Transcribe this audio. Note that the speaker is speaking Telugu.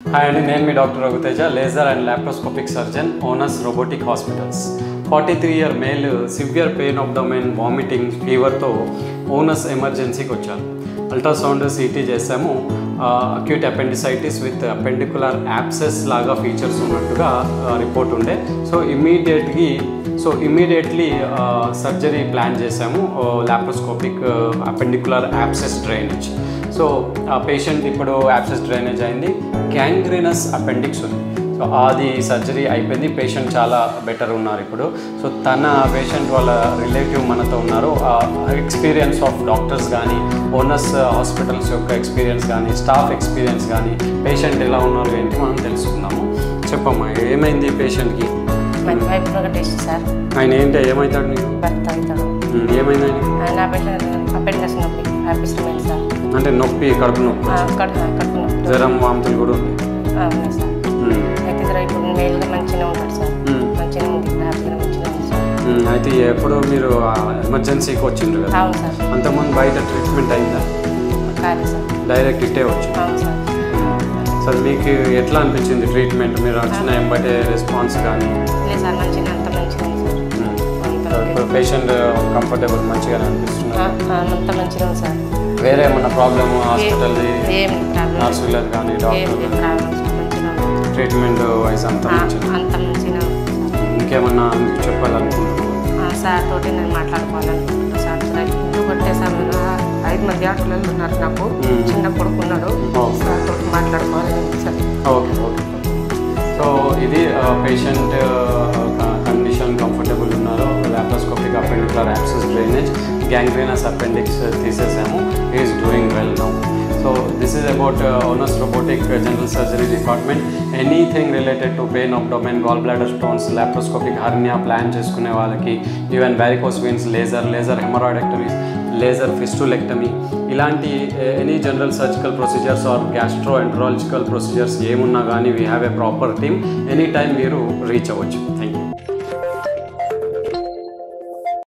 Hi, I am Dr. Raghuteja, laser and laparoscopic surgeon, Onus Robotic Hospitals. 43-year male, severe pain, abdomen, vomiting, fever to Onus emergency ko vachanu. Ultrasound CT చేసాము. Acute appendicitis with appendicular abscess laga features ఉన్నట్టుగా రిపోర్ట్ ఉండే. So immediately surgery plan చేసాము. Laparoscopic appendicular abscess drainage. So ఆ పేషెంట్ ఇప్పుడు యాబ్సెస్ డ్రైనేజ్ అయింది, గ్యాంగ్రీనస్ అపెండిక్స్ ఉంది. సో అది సర్జరీ అయిపోయింది, పేషెంట్ చాలా బెటర్ ఉన్నారు ఇప్పుడు. సో తన పేషెంట్ వాళ్ళ రిలేటివ్ మనతో ఉన్నారు. ఎక్స్పీరియన్స్ ఆఫ్ డాక్టర్స్ కానీ, ఓనస్ హాస్పిటల్స్ యొక్క ఎక్స్పీరియన్స్ కానీ, స్టాఫ్ ఎక్స్పీరియన్స్ కానీ, పేషెంట్ ఎలా ఉన్నారు ఏంటి మనం తెలుసుకుందాము. చెప్పమ్మా, ఏమైంది పేషెంట్కి? ఆయన ఏంటి, ఏమవుతాడు నీకు? ఏమైంది అంటే నొప్పి, కడుపు నొప్పి, జ్వరం, వాంతులు కూడా ఉంది. అయితే ఎప్పుడు మీరు ఎమర్జెన్సీకి వచ్చిండ్రు కదా, అంతకుముందు బయట ట్రీట్మెంట్ అయిందా? డైరెక్ట్ ఇట్టే వచ్చి. సో మీకు ఎట్లా అనిపించింది ట్రీట్మెంట్? మీరు వచ్చిన ఎంబటే రెస్పాన్స్ కానీ పేషెంట్ కంఫర్టబుల్ మంచిగానే అనిపిస్తుంది? వేరే ఏమన్నా ప్రాబ్లమ్ హాస్పిటల్ది, నర్సులది కానీ డాక్టర్ ట్రీట్మెంట్ వైజ్ అంతా మంచిగా? ఇంకేమన్నా చెప్పాలనుకుంటున్నాను? సార్ తోటి నేను మాట్లాడుకోవాలనుకుంటున్నాను. సార్ ఇంటి కొట్టేసాము, 5 మంది ఆటోలలో ఉన్నారు, నాకు చిన్న కొడుకున్నాడు. సార్ తోటి మాట్లాడుకోవాలని సార్. Okay okay. సో ఇది పేషెంట్ కండిషన్ కంఫర్టబుల్ ఉన్నారు. Laparoscopic appendicular abscess drainage, gangrenous appendix తీసేసాము. He is doing well now. So this is about Onus Robotic General Surgery Department. Anything related to pain, abdomen, gallbladder stones, laparoscopic hernia plan చేసుకునే వాళ్ళకి, even varicose veins, laser hemorrhoidectomies, laser fistulectomy, ఇలాంటి any general surgical procedures or gastroenterological procedures ఏమున్నా కానీ we have a proper team. Any time మీరు రీచ్ అవ్వచ్చు. Thank you.